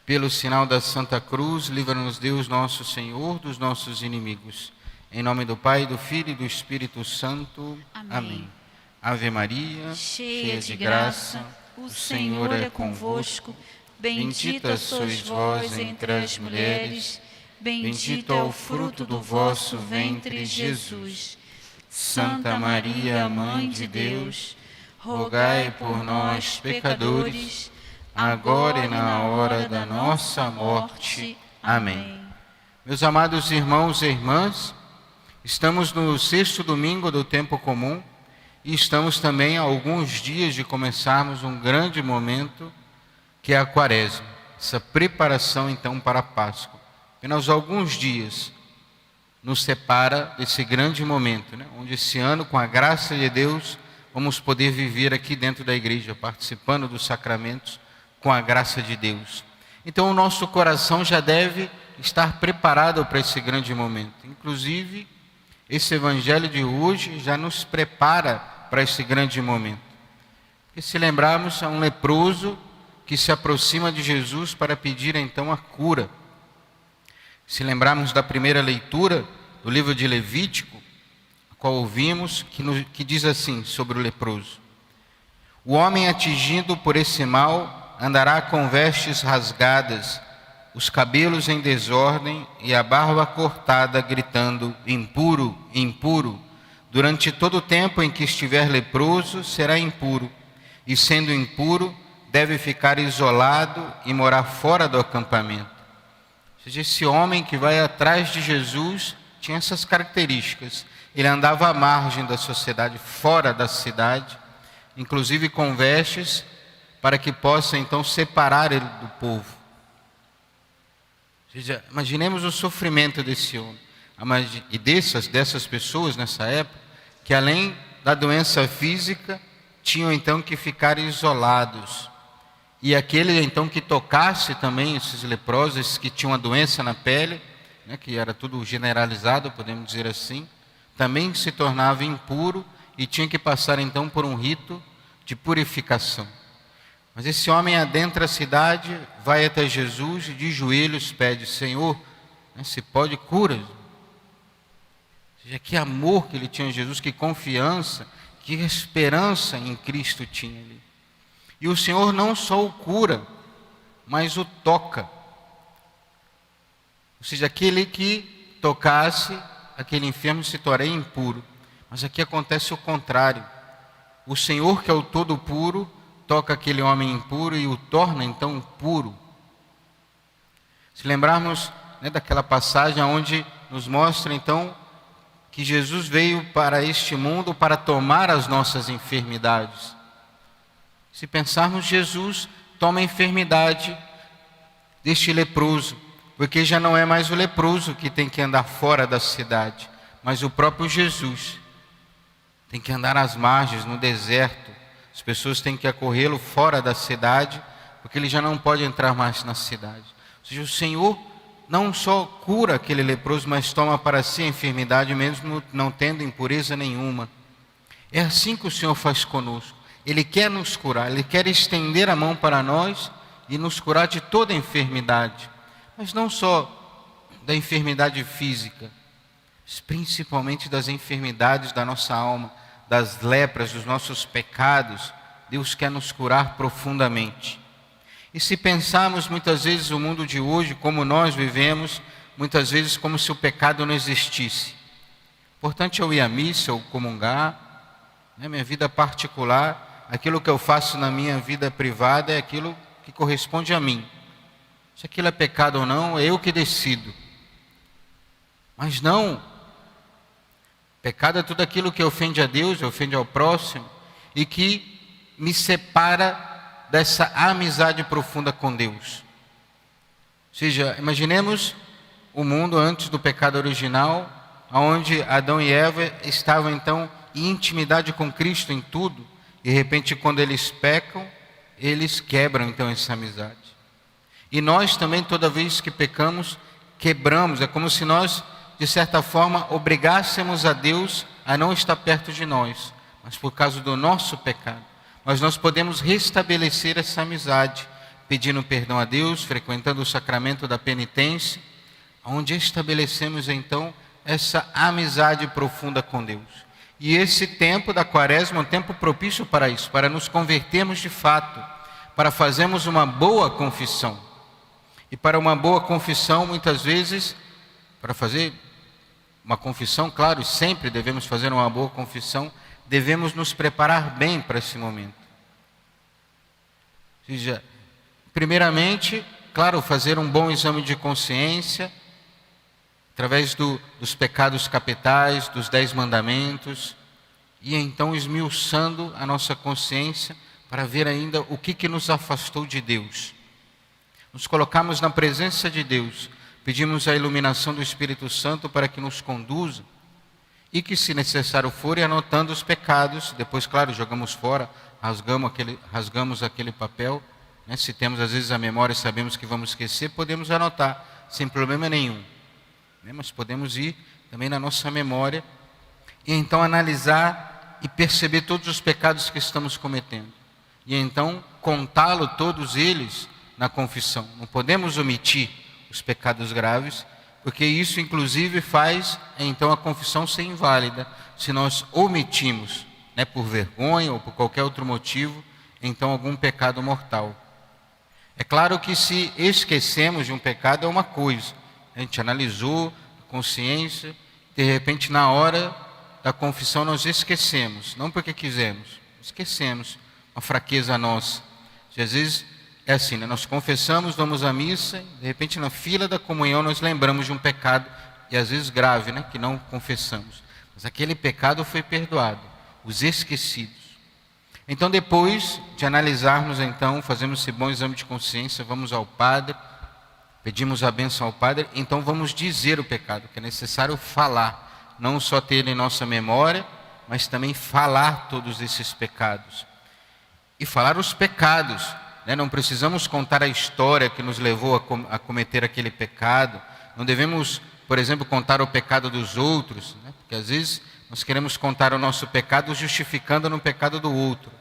Pelo sinal da Santa Cruz, livra-nos Deus nosso Senhor dos nossos inimigos. Em nome do Pai, do Filho e do Espírito Santo. Amém. Ave Maria, cheia de graça, o Senhor é convosco. Bendita sois vós entre as mulheres, bendito é o fruto do vosso ventre, Jesus. Santa Maria, Mãe de Deus, rogai por nós, pecadores, agora e na hora da nossa morte. Amém. Meus amados irmãos e irmãs, estamos no 6º domingo do tempo comum e estamos também a alguns dias de começarmos um grande momento, que é a Quaresma, essa preparação então para a Páscoa. Apenas alguns dias nos separa desse grande momento, onde esse ano, com a graça de Deus, vamos poder viver aqui dentro da igreja, participando dos sacramentos, com a graça de Deus. Então o nosso coração já deve estar preparado para esse grande momento. Inclusive, esse evangelho de hoje já nos prepara para esse grande momento. Porque se lembrarmos, é um leproso que se aproxima de Jesus para pedir então a cura. Se lembrarmos da primeira leitura do livro de Levítico, a qual ouvimos, que diz assim sobre o leproso: o homem atingido por esse mal andará com vestes rasgadas, os cabelos em desordem e a barba cortada, gritando: impuro, impuro. Durante todo o tempo em que estiver leproso, será impuro, e sendo impuro, deve ficar isolado e morar fora do acampamento. Ou seja, esse homem que vai atrás de Jesus tinha essas características. Ele andava à margem da sociedade, fora da cidade, inclusive com vestes, para que possa então separar ele do povo. Ou seja, imaginemos o sofrimento desse homem e dessas pessoas nessa época, que além da doença física, tinham então que ficar isolados. E aquele então que tocasse também esses leprosos, esses que tinham a doença na pele, que era tudo generalizado, podemos dizer assim, também se tornava impuro e tinha que passar então por um rito de purificação. Mas esse homem adentra a cidade, vai até Jesus e de joelhos pede: Senhor, se pode, cura. Ou seja, que amor que ele tinha em Jesus, que confiança, que esperança em Cristo tinha ali. E o Senhor não só o cura, mas o toca. Ou seja, aquele que tocasse aquele enfermo se tornaria impuro. Mas aqui acontece o contrário. O Senhor, que é o todo puro, toca aquele homem impuro e o torna então puro. Se lembrarmos daquela passagem onde nos mostra então que Jesus veio para este mundo para tomar as nossas enfermidades. Se pensarmos, Jesus toma a enfermidade deste leproso, porque já não é mais o leproso que tem que andar fora da cidade, mas o próprio Jesus tem que andar às margens, no deserto. As pessoas têm que acorrê-lo fora da cidade, porque ele já não pode entrar mais na cidade. Ou seja, o Senhor não só cura aquele leproso, mas toma para si a enfermidade, mesmo não tendo impureza nenhuma. É assim que o Senhor faz conosco. Ele quer nos curar, Ele quer estender a mão para nós e nos curar de toda enfermidade. Mas não só da enfermidade física, mas principalmente das enfermidades da nossa alma, das lepras, dos nossos pecados. Deus quer nos curar profundamente. E se pensarmos muitas vezes o mundo de hoje, como nós vivemos, muitas vezes como se o pecado não existisse. O importante é eu ir à missa, eu comungar, minha vida particular, aquilo que eu faço na minha vida privada é aquilo que corresponde a mim. Se aquilo é pecado ou não, é eu que decido. Mas não. Pecado é tudo aquilo que ofende a Deus, ofende ao próximo e que me separa dessa amizade profunda com Deus. Ou seja, imaginemos o mundo antes do pecado original, onde Adão e Eva estavam então em intimidade com Cristo em tudo, e de repente quando eles pecam, eles quebram então essa amizade. E nós também, toda vez que pecamos, quebramos. É como se nós, de certa forma, obrigássemos a Deus a não estar perto de nós, mas por causa do nosso pecado. Mas nós podemos restabelecer essa amizade pedindo perdão a Deus, frequentando o sacramento da penitência, onde estabelecemos então essa amizade profunda com Deus. E esse tempo da quaresma é um tempo propício para isso, para nos convertermos de fato, para fazermos uma boa confissão. E para uma boa confissão, muitas vezes, para fazer uma confissão, claro, sempre devemos fazer uma boa confissão, devemos nos preparar bem para esse momento. Ou seja, primeiramente, claro, fazer um bom exame de consciência, através dos pecados capitais, dos 10 mandamentos, e então esmiuçando a nossa consciência para ver ainda o que nos afastou de Deus. Nos colocamos na presença de Deus, pedimos a iluminação do Espírito Santo para que nos conduza, e que, se necessário for, anotando os pecados, depois, claro, jogamos fora, rasgamos aquele papel, né? Se temos às vezes a memória e sabemos que vamos esquecer, podemos anotar, sem problema nenhum. Mas podemos ir também na nossa memória e então analisar e perceber todos os pecados que estamos cometendo. E então contá-lo todos eles na confissão. Não podemos omitir os pecados graves, porque isso inclusive faz então a confissão ser inválida. Se nós omitimos, por vergonha ou por qualquer outro motivo, então algum pecado mortal. É claro que se esquecemos de um pecado é uma coisa. A gente analisou, consciência, de repente na hora da confissão nós esquecemos, não porque quisemos, esquecemos, uma fraqueza nossa. Às vezes é assim, nós confessamos, vamos à missa, de repente na fila da comunhão nós lembramos de um pecado, e às vezes grave, que não confessamos. Mas aquele pecado foi perdoado, os esquecidos. Então depois de analisarmos, então, fazemos esse bom exame de consciência, vamos ao padre, pedimos a bênção ao Padre, então vamos dizer o pecado, que é necessário falar, não só ter ele em nossa memória, mas também falar todos esses pecados. E falar os pecados, não precisamos contar a história que nos levou a cometer aquele pecado, não devemos, por exemplo, contar o pecado dos outros, porque às vezes nós queremos contar o nosso pecado justificando no pecado do outro.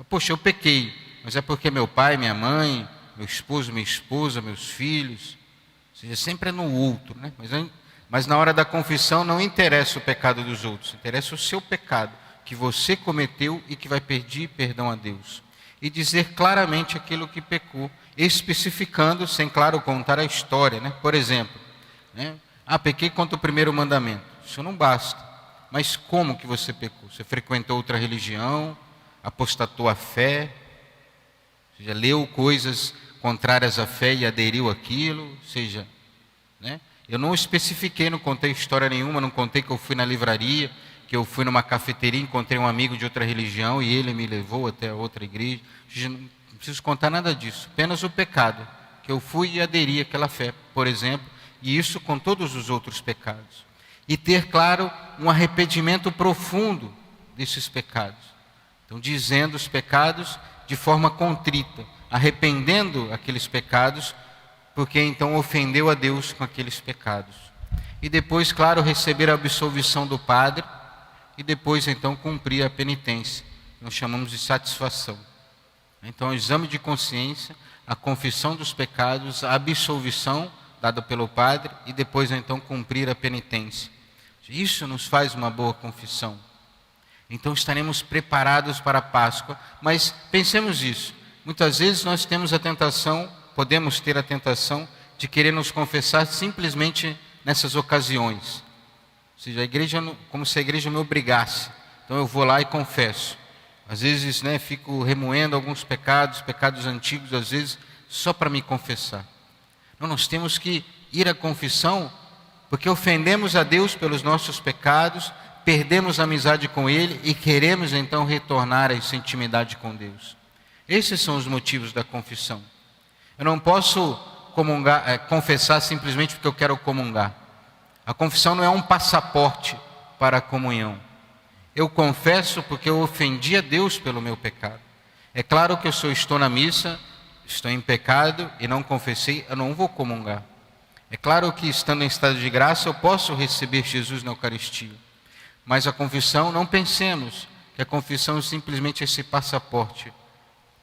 Poxa, eu pequei, mas é porque meu pai, minha mãe, meu esposo, minha esposa, meus filhos, ou seja, sempre é no outro, mas na hora da confissão não interessa o pecado dos outros, interessa o seu pecado, que você cometeu e que vai pedir perdão a Deus. E dizer claramente aquilo que pecou, especificando, sem, claro, contar a história, Por exemplo, pequei contra o primeiro mandamento, isso não basta, mas como que você pecou? Você frequentou outra religião, apostatou à fé, ou seja, leu coisas contrárias à fé e aderiu àquilo, ou seja, eu não especifiquei, não contei história nenhuma, não contei que eu fui na livraria, que eu fui numa cafeteria, encontrei um amigo de outra religião e ele me levou até a outra igreja. Ou seja, não preciso contar nada disso, apenas o pecado, que eu fui e aderi àquela fé, por exemplo, e isso com todos os outros pecados. E ter, claro, um arrependimento profundo desses pecados. Então, dizendo os pecados de forma contrita, arrependendo aqueles pecados, porque então ofendeu a Deus com aqueles pecados. E depois, claro, receber a absolvição do Padre, e depois então cumprir a penitência, que nós chamamos de satisfação. Então, o exame de consciência, a confissão dos pecados, a absolvição dada pelo Padre, e depois então cumprir a penitência. Isso nos faz uma boa confissão. Então estaremos preparados para a Páscoa, mas pensemos isso. Muitas vezes nós temos a tentação, podemos ter a tentação de querer nos confessar simplesmente nessas ocasiões. Ou seja, a igreja, como se a igreja me obrigasse. Então eu vou lá e confesso. Às vezes, fico remoendo alguns pecados antigos, às vezes, só para me confessar. Não, nós temos que ir à confissão, porque ofendemos a Deus pelos nossos pecados, perdemos a amizade com Ele e queremos então retornar a essa intimidade com Deus. Esses são os motivos da confissão. Eu não posso confessar simplesmente porque eu quero comungar. A confissão não é um passaporte para a comunhão. Eu confesso porque eu ofendi a Deus pelo meu pecado. É claro que se eu estou na missa, estou em pecado e não confessei, eu não vou comungar. É claro que estando em estado de graça eu posso receber Jesus na Eucaristia. Mas a confissão, não pensemos que a confissão é simplesmente esse passaporte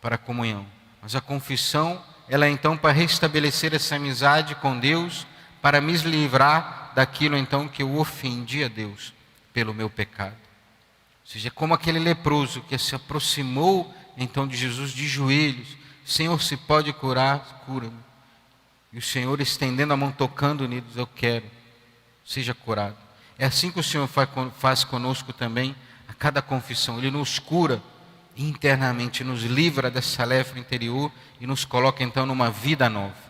para a comunhão. Mas a confissão, ela é então para restabelecer essa amizade com Deus, para me livrar daquilo então que eu ofendi a Deus pelo meu pecado. Ou seja, como aquele leproso que se aproximou então de Jesus de joelhos: Senhor, se pode curar, cura-me. E o Senhor, estendendo a mão, tocando nele, diz: eu quero, seja curado. É assim que o Senhor faz conosco também, a cada confissão. Ele nos cura internamente, nos livra dessa lepra interior e nos coloca então numa vida nova.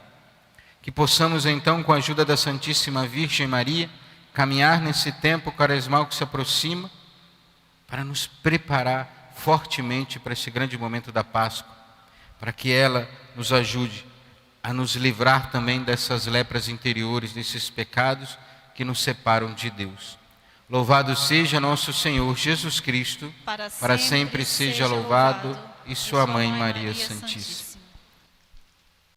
Que possamos então, com a ajuda da Santíssima Virgem Maria, caminhar nesse tempo quaresmal que se aproxima, para nos preparar fortemente para esse grande momento da Páscoa, para que ela nos ajude a nos livrar também dessas lepras interiores, desses pecados que nos separam de Deus. Louvado seja nosso Senhor Jesus Cristo, para sempre seja louvado, e sua Mãe Maria Santíssima.